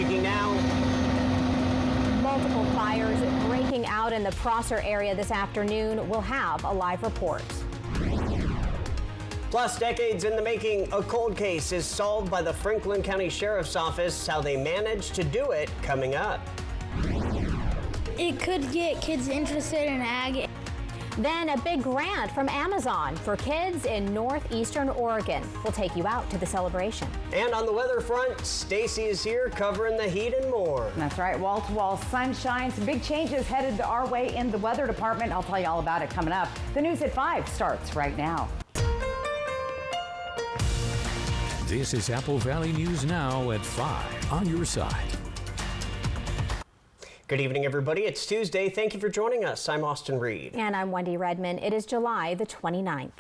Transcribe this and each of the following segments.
Breaking now. Multiple fires breaking out in the Prosser area this afternoon. We'll have a live report. Plus, decades in the making, a cold case is solved by the Franklin County Sheriff's Office. How they managed to do it, coming up. It could get kids interested in ag. Then a big grant from Amazon for kids in northeastern Oregon. We'll take you out to the celebration. And on the weather front, Stacy is here covering the heat and more. That's right, wall-to-wall sunshine. Some big changes headed our way in the weather department. I'll tell you all about it coming up. The news at 5 starts right now. This is Apple Valley News Now at 5 on your side. Good evening, everybody. It's Tuesday. Thank you for joining us. I'm Austin Reed. And I'm Wendy Redman. It is July the 29th.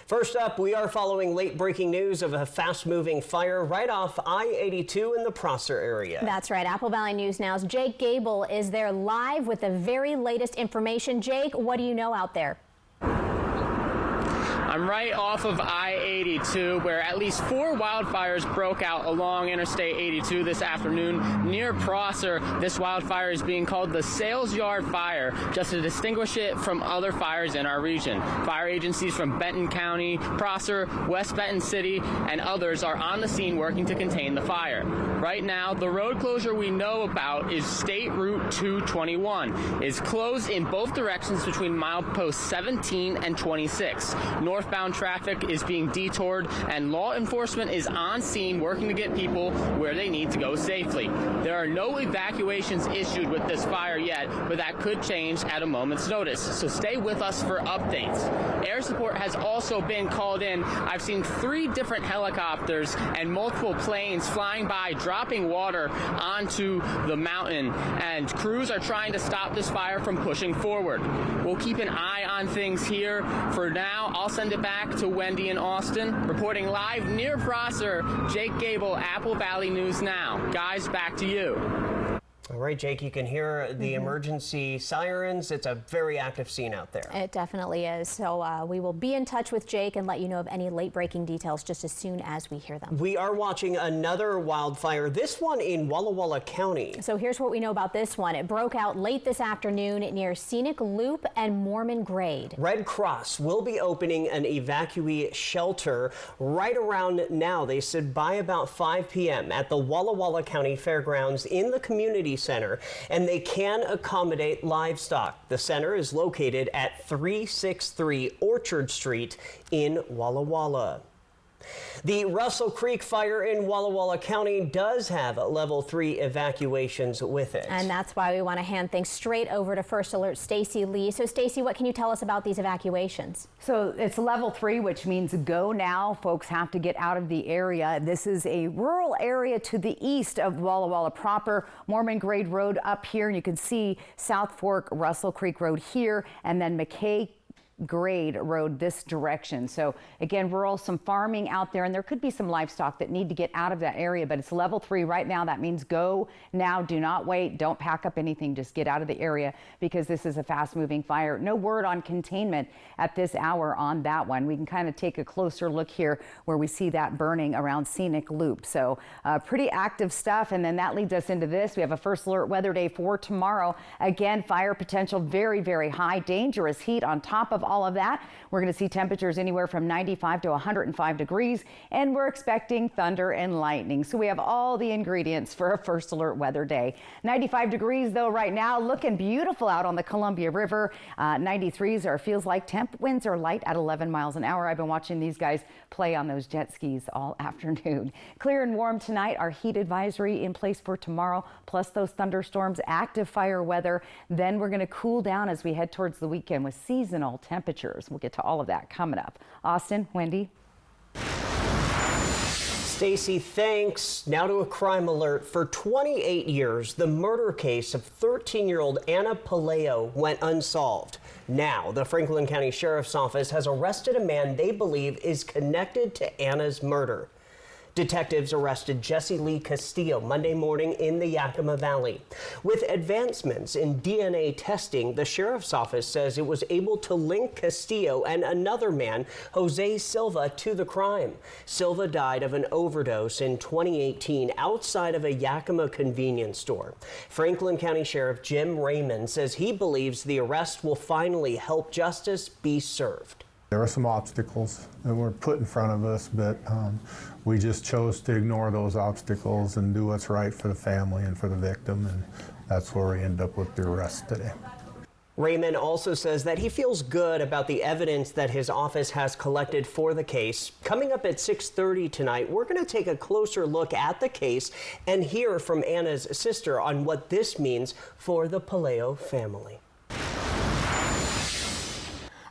First up, we are following late breaking news of a fast-moving fire right off I-82 in the Prosser area. That's right. Apple Valley News Now's Jake Gable is there live with the very latest information. Jake, what do you know out there? I'm right off of I-82, where at least 4 wildfires broke out along Interstate 82 this afternoon near Prosser. This wildfire is being called the Sales Yard Fire, just to distinguish it from other fires in our region. Fire agencies from Benton County, Prosser, West Benton City, and others are on the scene working to contain the fire. Right now, the road closure we know about is State Route 221. It's closed in both directions between mileposts 17 and 26. Northbound traffic is being detoured, and law enforcement is on scene working to get people where they need to go safely. There are no evacuations issued with this fire yet, but that could change at a moment's notice, so stay with us for updates. Air support has also been called in. I've seen 3 different helicopters and multiple planes flying by, dropping water onto the mountain, and crews are trying to stop this fire from pushing forward. We'll keep an eye on things here. For now, I'll send it back to Wendy in Austin. Reporting live near Prosser, Jake Gable, Apple Valley News Now. Guys, back to you. All right, Jake, you can hear the emergency sirens. It's a very active scene out there. It definitely is. So we will be in touch with Jake and let you know of any late breaking details just as soon as we hear them. We are watching another wildfire, this one in Walla Walla County. So here's what we know about this one. It broke out late this afternoon near Scenic Loop and Mormon Grade. Red Cross will be opening an evacuee shelter right around now. They said by about 5 p.m. at the Walla Walla County Fairgrounds in the community center, and they can accommodate livestock. The center is located at 363 Orchard Street in Walla Walla. The Russell Creek fire in Walla Walla County does have level 3 evacuations with it. And that's why we want to hand things straight over to First Alert Stacy Lee. So Stacy, what can you tell us about these evacuations? So it's level 3, which means go now. Folks have to get out of the area. This is a rural area to the east of Walla Walla proper. Mormon Grade Road up here, and you can see South Fork Russell Creek Road here, and then McKay Grade Road this direction. So again, rural, some farming out there, and there could be some livestock that need to get out of that area, but it's level 3 right now. That means go now. Do not wait. Don't pack up anything. Just get out of the area because this is a fast moving fire. No word on containment at this hour on that one. We can kind of take a closer look here where we see that burning around Scenic Loop. So pretty active stuff. And then that leads us into this. We have a First Alert weather day for tomorrow. Again, fire potential very, very high, dangerous heat on top of all of that. We're going to see temperatures anywhere from 95 to 105 degrees, and we're expecting thunder and lightning. So we have all the ingredients for a First Alert weather day. 95 degrees though right now, looking beautiful out on the Columbia River. 93s are feels like temp. Winds are light at 11 miles an hour. I've been watching these guys play on those jet skis all afternoon. Clear and warm tonight. Our heat advisory in place for tomorrow, plus those thunderstorms, active fire weather. Then we're going to cool down as we head towards the weekend with seasonal temperatures. We'll get to all of that coming up. Austin, Wendy. Stacy, thanks. Now to a crime alert. For 28 years, the murder case of 13-year-old Anna Palaio went unsolved. Now, the Franklin County Sheriff's Office has arrested a man they believe is connected to Anna's murder. Detectives arrested Jesse Lee Castillo Monday morning in the Yakima Valley. With advancements in DNA testing, the sheriff's office says it was able to link Castillo and another man, Jose Silva, to the crime. Silva died of an overdose in 2018 outside of a Yakima convenience store. Franklin County Sheriff Jim Raymond says he believes the arrest will finally help justice be served. There were some obstacles that were put in front of us, but we just chose to ignore those obstacles and do what's right for the family and for the victim, and that's where we end up with the arrest today. Raymond also says that he feels good about the evidence that his office has collected for the case. Coming up at 6:30 tonight, we're going to take a closer look at the case and hear from Anna's sister on what this means for the Pelayo family.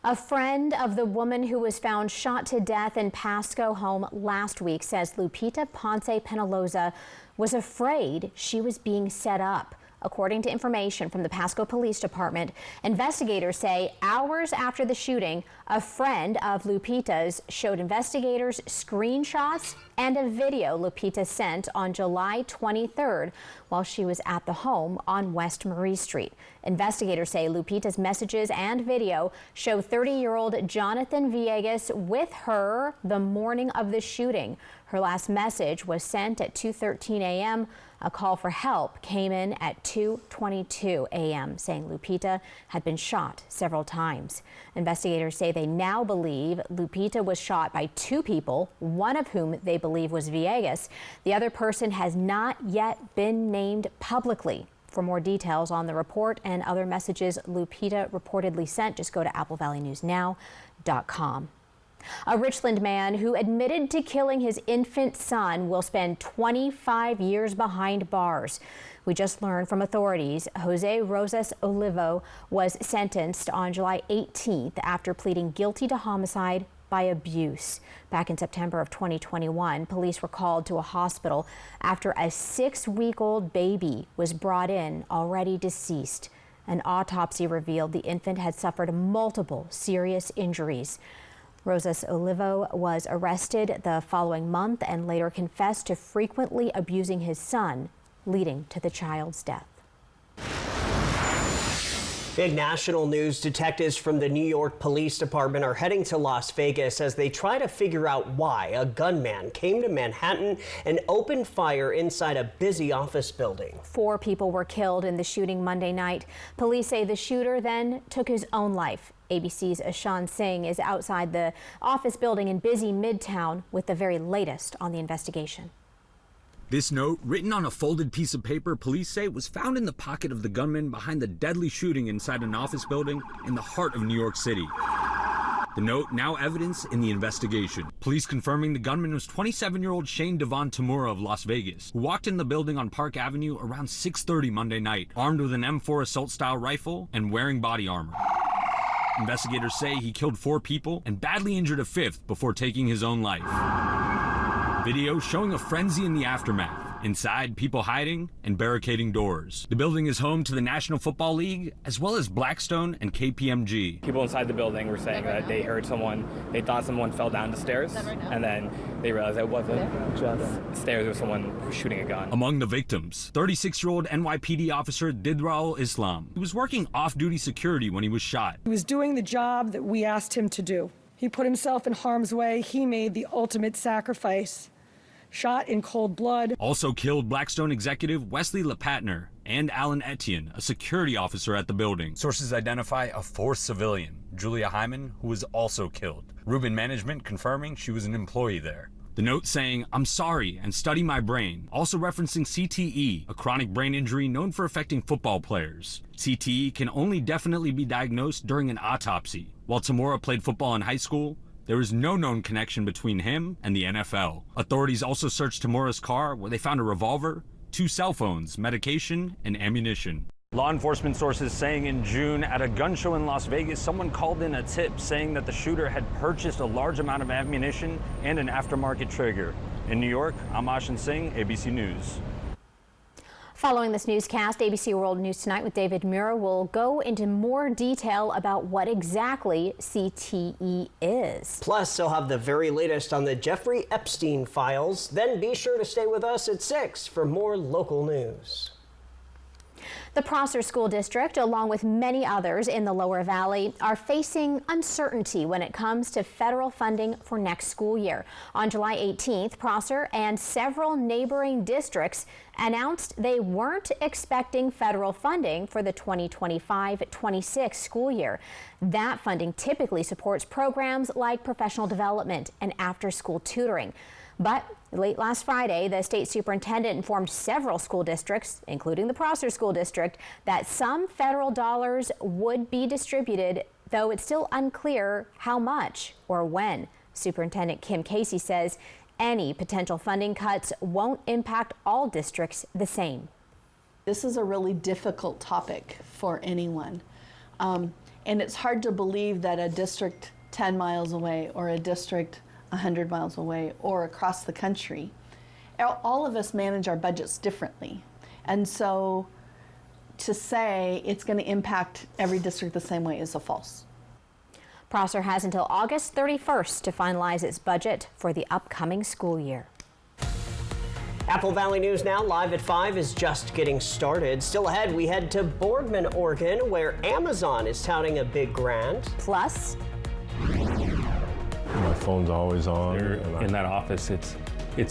A friend of the woman who was found shot to death in Pasco home last week says Lupita Ponce Penaloza was afraid she was being set up. According to information from the Pasco Police Department, investigators say hours after the shooting, a friend of Lupita's showed investigators screenshots and a video Lupita sent on July 23rd while she was at the home on West Marie Street. Investigators say Lupita's messages and video show 30-year-old Jonathan Villegas with her the morning of the shooting. Her last message was sent at 2:13 a.m. A call for help came in at 2:22 a.m. saying Lupita had been shot several times. Investigators say they now believe Lupita was shot by two people, one of whom they believe was Villegas. The other person has not yet been named publicly. For more details on the report and other messages Lupita reportedly sent, just go to applevalleyNewsNow.com. A Richland man who admitted to killing his infant son will spend 25 years behind bars. We just learned from authorities Jose Rosas Olivo was sentenced on July 18th after pleading guilty to homicide by abuse. Back in September of 2021, police were called to a hospital after a 6-week-old baby was brought in already deceased. An autopsy revealed the infant had suffered multiple serious injuries. Rosas Olivo was arrested the following month and later confessed to frequently abusing his son, leading to the child's death. Big national news. Detectives from the New York Police Department are heading to Las Vegas as they try to figure out why a gunman came to Manhattan and opened fire inside a busy office building. 4 people were killed in the shooting Monday night. Police say the shooter then took his own life. ABC's Ashan Singh is outside the office building in busy Midtown with the very latest on the investigation. This note, written on a folded piece of paper, police say was found in the pocket of the gunman behind the deadly shooting inside an office building in the heart of New York City. The note now evidence in the investigation. Police confirming the gunman was 27-year-old Shane Devon Tamura of Las Vegas, who walked in the building on Park Avenue around 6:30 Monday night, armed with an M4 assault-style rifle and wearing body armor. Investigators say he killed 4 people and badly injured a 5th before taking his own life. Video showing a frenzy in the aftermath. Inside, people hiding and barricading doors. The building is home to the National Football League, as well as Blackstone and KPMG. People inside the building were saying that they heard someone, they thought someone fell down the stairs, and then they realized it wasn't just stairs, it was someone shooting a gun. Among the victims, 36-year-old NYPD officer Didraul Islam. He was working off-duty security when he was shot. He was doing the job that we asked him to do. He put himself in harm's way. He made the ultimate sacrifice. Shot in cold blood. Also killed Blackstone executive Wesley LePatner and Alan Etienne, a security officer at the building. Sources identify a 4th civilian, Julia Hyman, who was also killed. Rubin Management confirming she was an employee there. The note saying, "I'm sorry and study my brain," also referencing CTE, a chronic brain injury known for affecting football players. CTE can only definitely be diagnosed during an autopsy. While Tamura played football in high school, there is no known connection between him and the NFL. Authorities also searched Tamura's car, where they found a revolver, 2 cell phones, medication, and ammunition. Law enforcement sources saying in June at a gun show in Las Vegas, someone called in a tip saying that the shooter had purchased a large amount of ammunition and an aftermarket trigger. In New York, I'm Ashan Singh, ABC News. Following this newscast, ABC World News Tonight with David Muir will go into more detail about what exactly CTE is. Plus, he'll have the very latest on the Jeffrey Epstein files. Then be sure to stay with us at 6 for more local news. The Prosser School District, along with many others in the Lower Valley, are facing uncertainty when it comes to federal funding for next school year. On July 18th, Prosser and several neighboring districts announced they weren't expecting federal funding for the 2025-26 school year. That funding typically supports programs like professional development and after-school tutoring. But late last Friday, the state superintendent informed several school districts, including the Prosser School District, that some federal dollars would be distributed, though it's still unclear how much or when. Superintendent Kim Casey says any potential funding cuts won't impact all districts the same. This is a really difficult topic for anyone. And it's hard to believe that a district 10 miles away or a district 100 miles away or across the country, all of us manage our budgets differently. And so to say it's going to impact every district the same way is a false. Prosser has until August 31st to finalize its budget for the upcoming school year. Apple Valley News Now, live at 5, is just getting started. Still ahead, we head to Boardman, Oregon, where Amazon is touting a big grant. Plus, my phone's always on. In that office, it's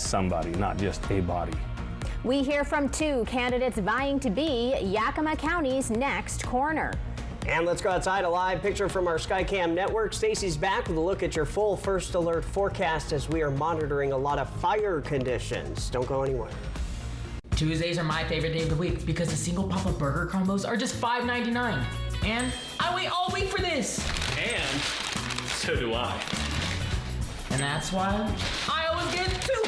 somebody, not just a body. we hear from 2 candidates vying to be Yakima County's next coroner. And let's go outside. A live picture from our Skycam network. Stacy's back with a look at your full First Alert forecast as we are monitoring a lot of fire conditions. Don't go anywhere. Tuesdays are my favorite day of the week because the single Papa Burger combos are just $5.99. And I wait all week for this. And so do I. And that's why I always get 2.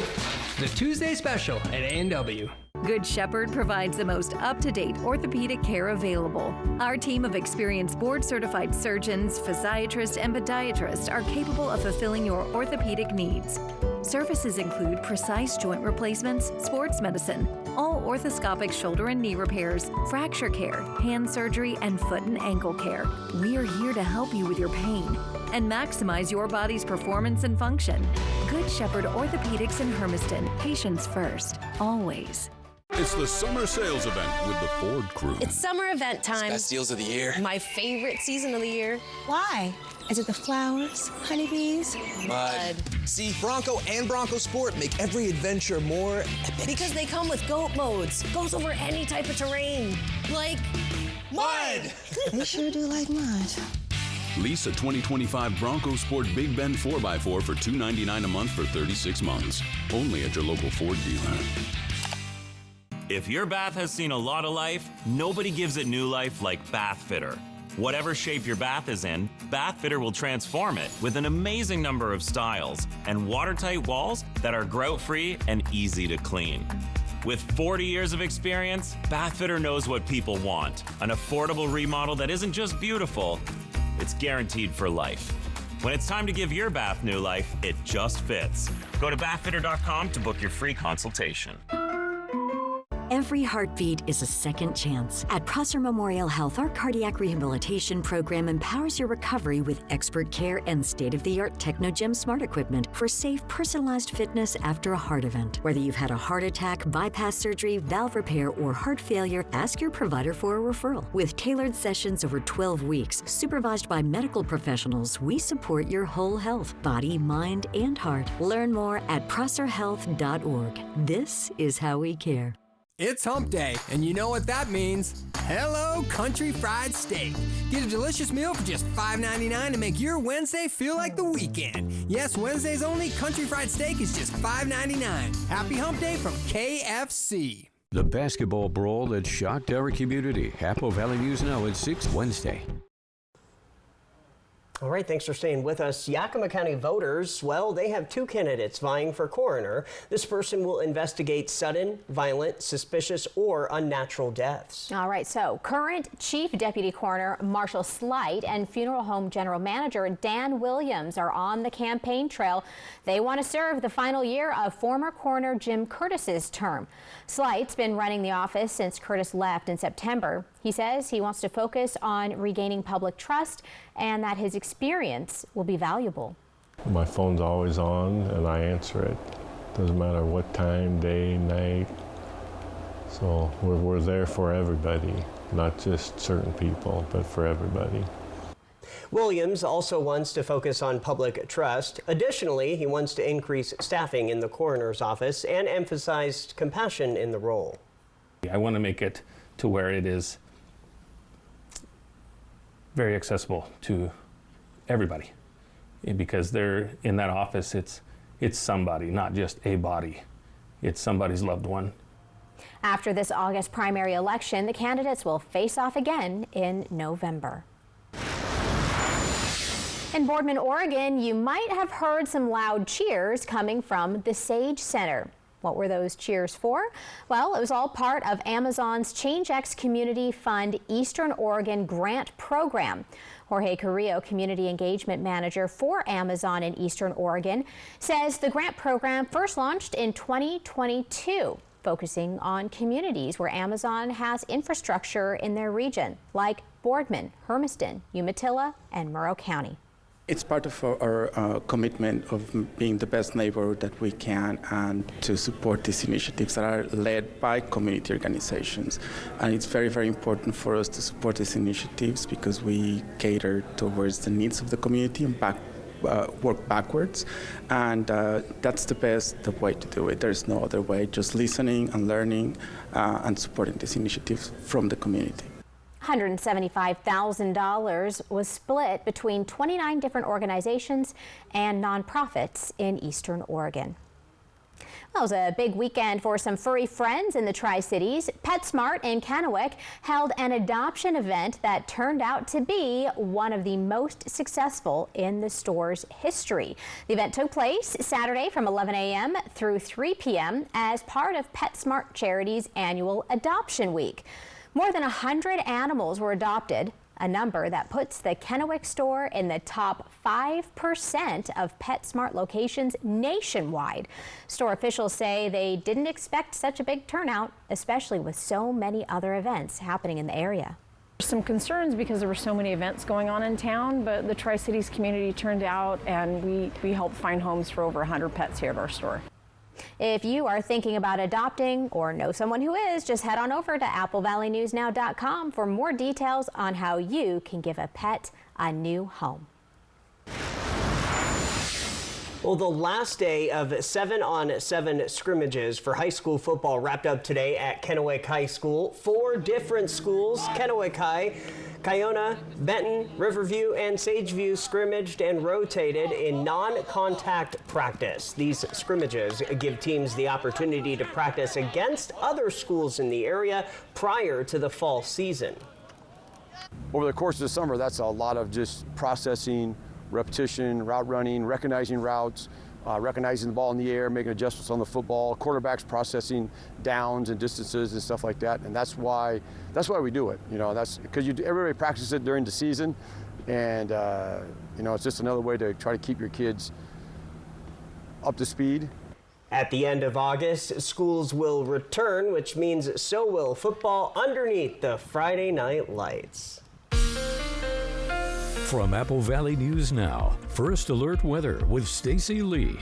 The Tuesday special at A&W. Good Shepherd provides the most up-to-date orthopedic care available. Our team of experienced board-certified surgeons, physiatrists, and podiatrists are capable of fulfilling your orthopedic needs. Services include precise joint replacements, sports medicine, all orthoscopic shoulder and knee repairs, fracture care, hand surgery, and foot and ankle care. We are here to help you with your pain and maximize your body's performance and function. Good Shepherd Orthopedics in Hermiston. Patients first, always. It's the summer sales event with the Ford crew. It's summer event time. Best deals of the year. My favorite season of the year. Why? Is it the flowers, honeybees? Mud. See, Bronco and Bronco Sport make every adventure more epic. Because they come with GOAT modes. Goes over any type of terrain. Like mud. We sure do like mud. Lease a 2025 Bronco Sport Big Bend 4x4 for $299 a month for 36 months. Only at your local Ford dealer. If your bath has seen a lot of life, nobody gives it new life like Bath Fitter. Whatever shape your bath is in, Bath Fitter will transform it with an amazing number of styles and watertight walls that are grout-free and easy to clean. With 40 years of experience, Bath Fitter knows what people want. An affordable remodel that isn't just beautiful, it's guaranteed for life. When it's time to give your bath new life, it just fits. Go to bathfitter.com to book your free consultation. Every heartbeat is a second chance. At Prosser Memorial Health, our cardiac rehabilitation program empowers your recovery with expert care and state-of-the-art TechnoGym smart equipment for safe, personalized fitness after a heart event. Whether you've had a heart attack, bypass surgery, valve repair, or heart failure, ask your provider for a referral. With tailored sessions over 12 weeks, supervised by medical professionals, we support your whole health, body, mind, and heart. Learn more at prosserhealth.org. This is how we care. It's hump day, and you know what that means. Hello, Country Fried Steak. Get a delicious meal for just $5.99 to make your Wednesday feel like the weekend. Yes, Wednesdays only, Country Fried Steak is just $5.99. Happy hump day from KFC. The basketball brawl that shocked our community. Apple Valley News Now at 6 Wednesday. All right, thanks for staying with us. Yakima County voters, well, they have two candidates vying for coroner. This person will investigate sudden, violent, suspicious, or unnatural deaths. All right, so current Chief Deputy Coroner Marshall Slight and Funeral Home General Manager Dan Williams are on the campaign trail. They want to serve the final year of former coroner Jim Curtis's term. Slight's been running the office since Curtis left in September. He says he wants to focus on regaining public trust and that his experience will be valuable. My phone's always on and I answer it. Doesn't matter what time, day, night. So we're there for everybody, not just certain people, but for everybody. Williams also wants to focus on public trust. Additionally, he wants to increase staffing in the coroner's office and emphasized compassion in the role. I want to make it to where it is very accessible to everybody, because they're in that office. It's somebody, not just a body. It's somebody's loved one. After this August primary election, the candidates will face off again in November. In Boardman, Oregon, you might have heard some loud cheers coming from the Sage Center. What were those cheers for? Well, it was all part of Amazon's ChangeX Community Fund Eastern Oregon Grant Program. Jorge Carrillo, Community Engagement Manager for Amazon in Eastern Oregon, says the grant program first launched in 2022, focusing on communities where Amazon has infrastructure in their region, like Boardman, Hermiston, Umatilla, and Murrow County. It's part of our commitment of being the best neighbor that we can and to support these initiatives that are led by community organizations. And it's very, very important for us to support these initiatives because we cater towards the needs of the community and work backwards. And that's the best way to do it. There's no other way, just listening and learning and supporting these initiatives from the community. $175,000 was split between 29 different organizations and nonprofits in Eastern Oregon. Well, it was a big weekend for some furry friends in the Tri-Cities. PetSmart in Kennewick held an adoption event that turned out to be one of the most successful in the store's history. The event took place Saturday from 11 a.m. through 3 p.m. as part of PetSmart Charity's annual Adoption Week. More than 100 animals were adopted, a number that puts the Kennewick store in the top 5% of PetSmart locations nationwide. Store officials say they didn't expect such a big turnout, especially with so many other events happening in the area. Some concerns because there were so many events going on in town, but the Tri-Cities community turned out and we helped find homes for over 100 pets here at our store. If you are thinking about adopting or know someone who is, just head on over to AppleValleyNewsNow.com for more details on how you can give a pet a new home. Well, the last day of 7-on-7 scrimmages for high school football wrapped up today at Kennewick High School. 4 different schools, Kennewick High, Kiona, Benton, Riverview, and Sageview scrimmaged and rotated in non-contact practice. These scrimmages give teams the opportunity to practice against other schools in the area prior to the fall season. Over the course of the summer, that's a lot of just processing, repetition, route running, recognizing routes, recognizing the ball in the air, making adjustments on the football, quarterbacks processing downs and distances and stuff like that. And that's why we do it. You know, that's because everybody practices it during the season, and you know, it's just another way to try to keep your kids up to speed. At the end of August, schools will return, which means so will football underneath the Friday night lights. From Apple Valley News Now, First Alert Weather with Stacy Lee.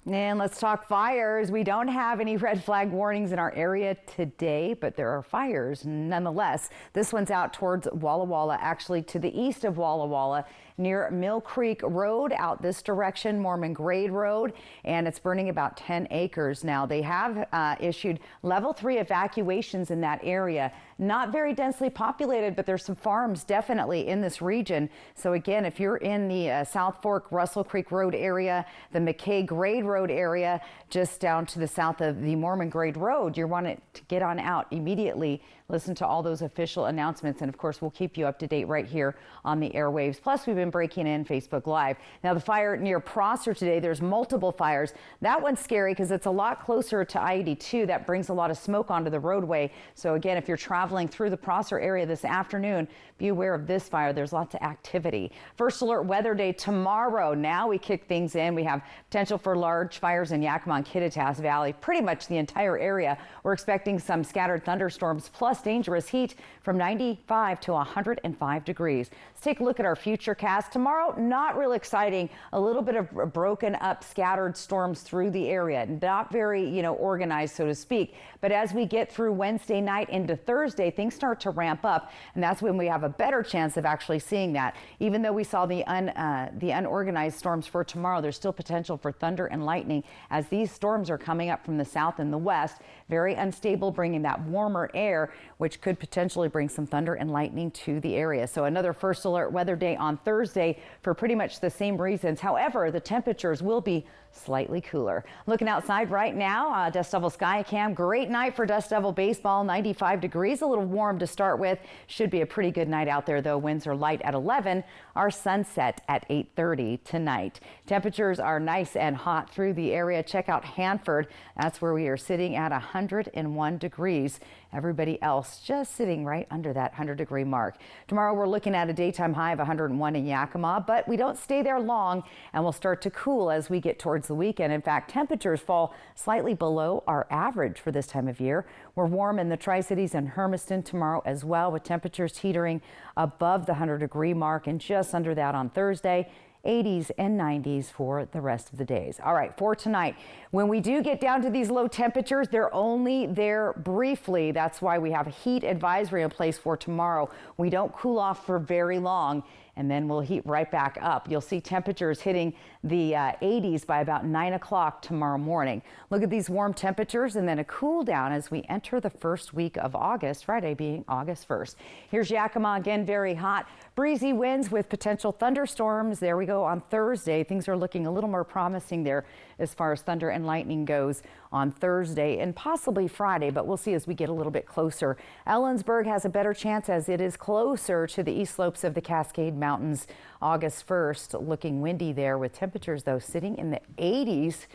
And let's talk fires. We don't have any red flag warnings in our area today, but there are fires nonetheless. This one's out towards Walla Walla, actually to the east of Walla Walla, near Mill Creek Road, out this direction, Mormon Grade Road, and it's burning about 10 acres now. They have issued level 3 evacuations in that area. not very densely populated, but there's some farms definitely in this region. So again, if you're in the South Fork, Russell Creek Road area, the McKay Grade Road area, just down to the south of the Mormon Grade Road, you want to get on out immediately. Listen to all those official announcements, and of course we'll keep you up to date right here on the airwaves. Plus, we've been breaking in Facebook Live. Now, the fire near Prosser today, there's multiple fires. That one's scary because it's a lot closer to I-82. That brings a lot of smoke onto the roadway. So again, if you're traveling through the Prosser area this afternoon, be aware of this fire. There's lots of activity. First alert weather day tomorrow. Now we kick things in. We have potential for large fires in Yakima and Kittitas Valley, pretty much the entire area. We're expecting some scattered thunderstorms plus dangerous heat from 95 to 105 degrees. Let's take a look at our future cast. Tomorrow, not real exciting. A little bit of broken up scattered storms through the area. Not very, organized, so to speak. But as we get through Wednesday night into Thursday, things start to ramp up. And that's when we have a better chance of actually seeing that. Even though we saw the unorganized storms for tomorrow, there's still potential for thunder and lightning as these storms are coming up from the south and the west. Very unstable, bringing that warmer air, which could potentially bring some thunder and lightning to the area. So another first alert weather day on Thursday for pretty much the same reasons. However, the temperatures will be slightly cooler. Looking outside right now, Dust Devil Sky Cam. Great night for Dust Devil baseball, 95 degrees, a little warm to start with. Should be a pretty good night out there, though. Winds are light at 11. Our sunset at 8:30 tonight. Temperatures are nice and hot through the area. Check out Hanford. That's where we are sitting at 101 degrees. Everybody else just sitting right under that 100-degree mark. Tomorrow we're looking at a daytime high of 101 in Yakima, but we don't stay there long, and we'll start to cool as we get towards the weekend. In fact, temperatures fall slightly below our average for this time of year. We're warm in the Tri-Cities and Hermiston tomorrow as well, with temperatures teetering above the 100-degree mark and just under that on Thursday. 80s and 90s for the rest of the days. All right, for tonight, when we do get down to these low temperatures, they're only there briefly. That's why we have a heat advisory in place for tomorrow. We don't cool off for very long, and then we'll heat right back up. You'll see temperatures hitting the 80s by about 9 o'clock tomorrow morning. Look at these warm temperatures and then a cool down as we enter the first week of August, Friday being August 1st. Here's Yakima again, very hot. Breezy winds with potential thunderstorms. There we go on Thursday. Things are looking a little more promising there as far as thunder and lightning goes on Thursday and possibly Friday, but we'll see as we get a little bit closer. Ellensburg has a better chance as it is closer to the east slopes of the Cascade Mountains. August 1st, looking windy there with temperatures, though, sitting in the 80s.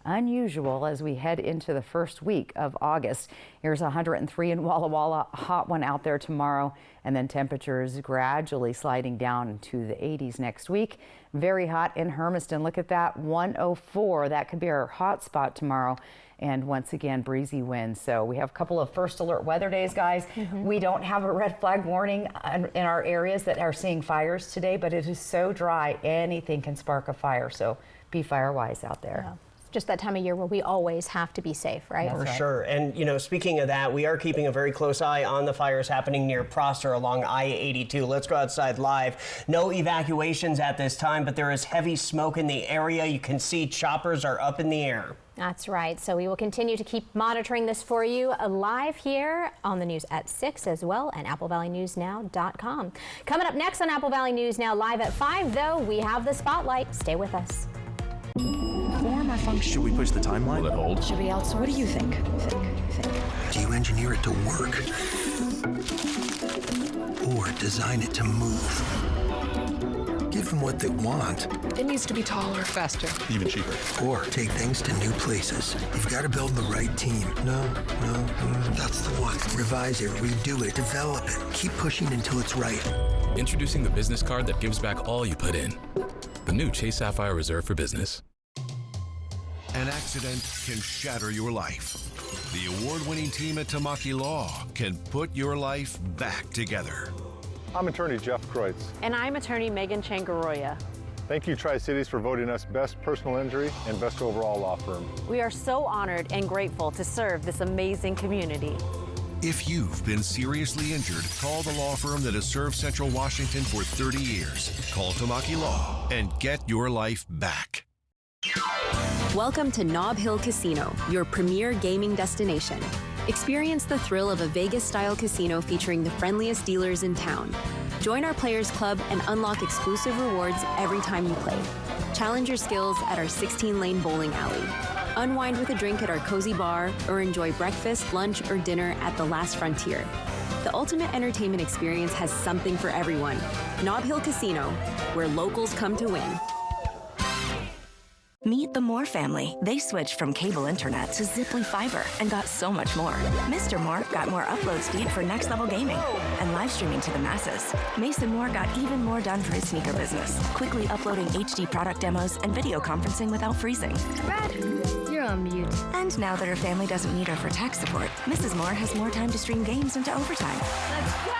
Unusual as we head into the first week of August. Here's 103 in Walla Walla, hot one out there tomorrow, and then temperatures gradually sliding down to the 80s next week. Very hot in Hermiston. Look at that, 104. That could be our hot spot tomorrow. And once again, breezy winds. So we have a couple of first alert weather days, guys. We don't have a red flag warning in our areas that are seeing fires today, but it is so dry, anything can spark a fire. So be fire wise out there. Yeah. Just that time of year where we always have to be safe, right? For sure. And, speaking of that, we are keeping a very close eye on the fires happening near Prosser along I-82. Let's go outside live. No evacuations at this time, but there is heavy smoke in the area. You can see choppers are up in the air. That's right. So we will continue to keep monitoring this for you live here on the news at 6 as well, and AppleValleyNewsNow.com. Coming up next on Apple Valley News Now live at 5, though, we have the spotlight. Stay with us. Form or function? Should we push the timeline? Will it hold? Should we outsource? What do you think? Do you engineer it to work? Or design it to move? Give them what they want. It needs to be taller, faster, even cheaper. Or take things to new places. You've got to build the right team. No, that's the one. Revise it, redo it, develop it. Keep pushing until it's right. Introducing the business card that gives back all you put in. The new Chase Sapphire Reserve for Business. An accident can shatter your life. The award-winning team at Tamaki Law can put your life back together. I'm attorney Jeff Kreutz. And I'm attorney Megan Changaroya. Thank you, Tri-Cities, for voting us Best Personal Injury and Best Overall Law Firm. We are so honored and grateful to serve this amazing community. If you've been seriously injured, call the law firm that has served Central Washington for 30 years. Call Tamaki Law and get your life back. Welcome to Nob Hill Casino, your premier gaming destination. Experience the thrill of a Vegas-style casino featuring the friendliest dealers in town. Join our Players Club and unlock exclusive rewards every time you play. Challenge your skills at our 16-lane bowling alley. Unwind with a drink at our cozy bar, or enjoy breakfast, lunch, or dinner at the Last Frontier. The ultimate entertainment experience has something for everyone. Nob Hill Casino, where locals come to win. Meet the Moore family. They switched from cable internet to Ziply Fiber and got so much more. Mr. Moore got more upload speed for next level gaming and live streaming to the masses. Mason Moore got even more done for his sneaker business, quickly uploading HD product demos and video conferencing without freezing. Brad, you're on mute. And now that her family doesn't need her for tech support, Mrs. Moore has more time to stream games into overtime. Let's go!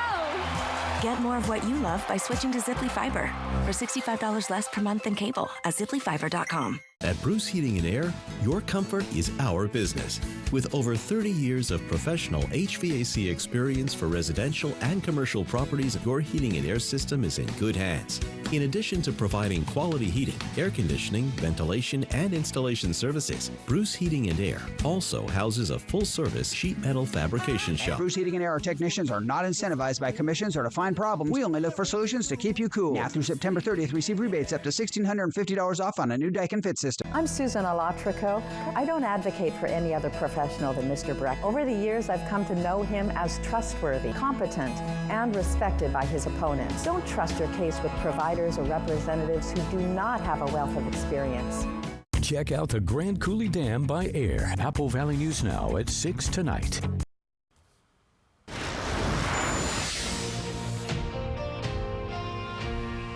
Get more of what you love by switching to Ziply Fiber for $65 less per month than cable at ziplyfiber.com. At Bruce Heating and Air, your comfort is our business. With over 30 years of professional HVAC experience for residential and commercial properties, your heating and air system is in good hands. In addition to providing quality heating, air conditioning, ventilation, and installation services, Bruce Heating and Air also houses a full-service sheet metal fabrication shop. At Bruce Heating and Air, our technicians are not incentivized by commissions or to find problems. We only look for solutions to keep you cool. Now through September 30th, receive rebates up to $1,650 off on a new Daikin Fit system. I'm Susan Alatrico. I don't advocate for any other professional than Mr. Breck. Over the years, I've come to know him as trustworthy, competent, and respected by his opponents. Don't trust your case with providers or representatives who do not have a wealth of experience. Check out the Grand Coulee Dam by air. Apple Valley News Now at 6 tonight.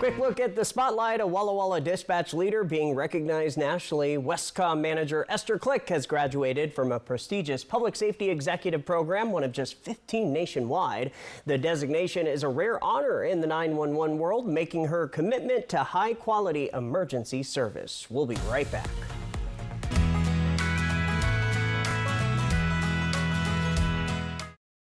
Quick look at the spotlight. A Walla Walla dispatch leader being recognized nationally. Westcom manager Esther Click has graduated from a prestigious public safety executive program, one of just 15 nationwide. The designation is a rare honor in the 911 world, making her commitment to high-quality emergency service. We'll be right back.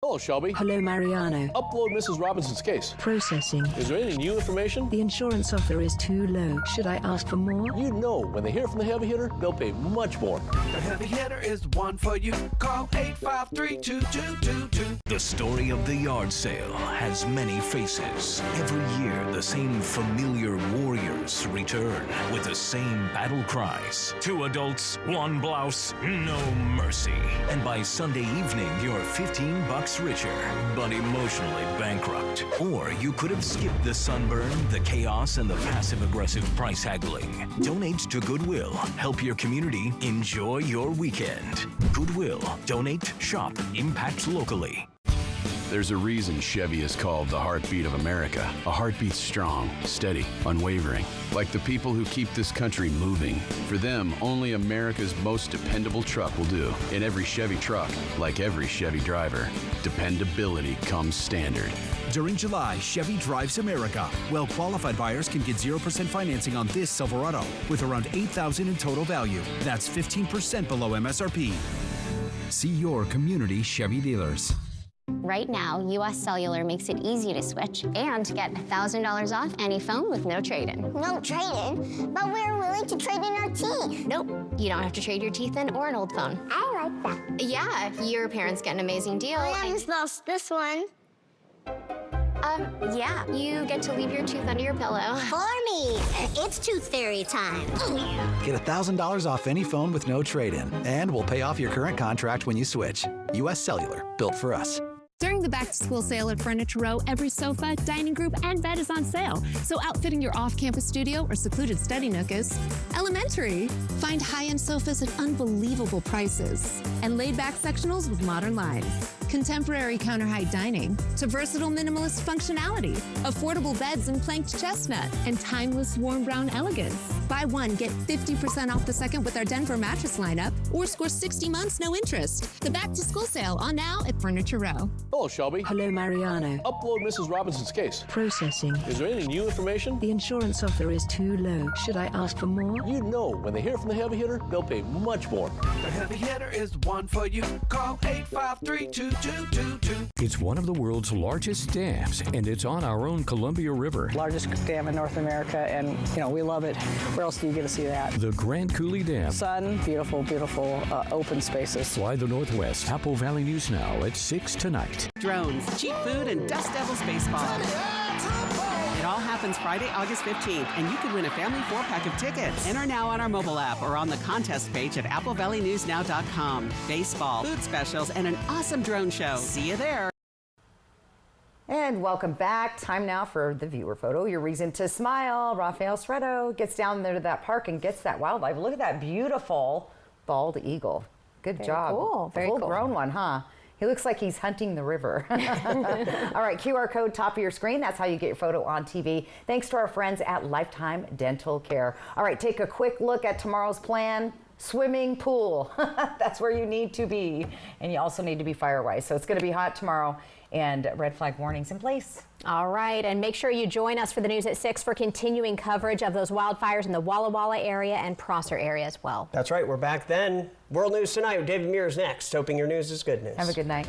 Hello, Shelby. Hello, Mariano. Upload Mrs. Robinson's case. Processing. Is there any new information? The insurance offer is too low. Should I ask for more? You know, when they hear from the heavy hitter, they'll pay much more. The heavy hitter is the one for you. Call 853-2222. The story of the yard sale has many faces. Every year, the same familiar warriors return with the same battle cries. 2 adults, 1 blouse, no mercy. And by Sunday evening, you're $15 richer, but emotionally bankrupt. Or you could have skipped the sunburn, the chaos, and the passive-aggressive price haggling. Donate to Goodwill. Help your community enjoy your weekend. Goodwill. Donate, shop, impact locally. There's a reason Chevy is called the heartbeat of America. A heartbeat strong, steady, unwavering. Like the people who keep this country moving. For them, only America's most dependable truck will do. In every Chevy truck, like every Chevy driver, dependability comes standard. During July, Chevy drives America. Well-qualified buyers can get 0% financing on this Silverado with around $8,000 in total value. That's 15% below MSRP. See your community Chevy dealers. Right now, US Cellular makes it easy to switch and get $1,000 off any phone with no trade-in. No trade-in? But we're willing to trade in our teeth. Nope, you don't have to trade your teeth in or an old phone. I like that. Yeah, your parents get an amazing deal. I almost lost this one. Yeah, you get to leave your tooth under your pillow. For me, it's tooth fairy time. Get $1,000 off any phone with no trade-in, and we'll pay off your current contract when you switch. US Cellular, built for us. During the back-to-school sale at Furniture Row, every sofa, dining group, and bed is on sale. So outfitting your off-campus studio or secluded study nook is elementary. Find high-end sofas at unbelievable prices and laid-back sectionals with modern lines. Contemporary counter-height dining to versatile minimalist functionality, affordable beds in planked chestnut, and timeless warm brown elegance. Buy one, get 50% off the second with our Denver mattress lineup, or score 60 months, no interest. The back-to-school sale on now at Furniture Row. Hello, Shelby. Hello, Mariano. Upload Mrs. Robinson's case. Processing. Is there any new information? The insurance offer is too low. Should I ask for more? You know, when they hear from the heavy hitter, they'll pay much more. The heavy hitter is the one for you. Call 853-2222. It's one of the world's largest dams, and it's on our own Columbia River. Largest dam in North America, and we love it. Where else do you get to see that? The Grand Coulee Dam. Sun, beautiful, beautiful open spaces. Fly the Northwest. Apple Valley News Now at 6 tonight. Drones, cheap food, and Dust Devils baseball. It all happens Friday, August 15th, and you can win a family 4-pack of tickets. Enter now on our mobile app or on the contest page at applevalleyNewsNow.com. Baseball, food specials, and an awesome drone show. See you there. And welcome back. Time now for the viewer photo. Your reason to smile. Rafael Sredo gets down there to that park and gets that wildlife. Look at that beautiful bald eagle. Good job. Cool. Very cool. Full-grown one, huh? He looks like he's hunting the river. All right, QR code top of your screen. That's how you get your photo on TV. Thanks to our friends at Lifetime Dental Care. All right, take a quick look at tomorrow's plan. Swimming pool. That's where you need to be. And you also need to be fire-wise. So it's going to be hot tomorrow, and red flag warnings in place. All right, and make sure you join us for the news at 6 for continuing coverage of those wildfires in the Walla Walla area and Prosser area as well. That's right. We're back then. World News Tonight with David Mears next. Hoping your news is good news. Have a good night.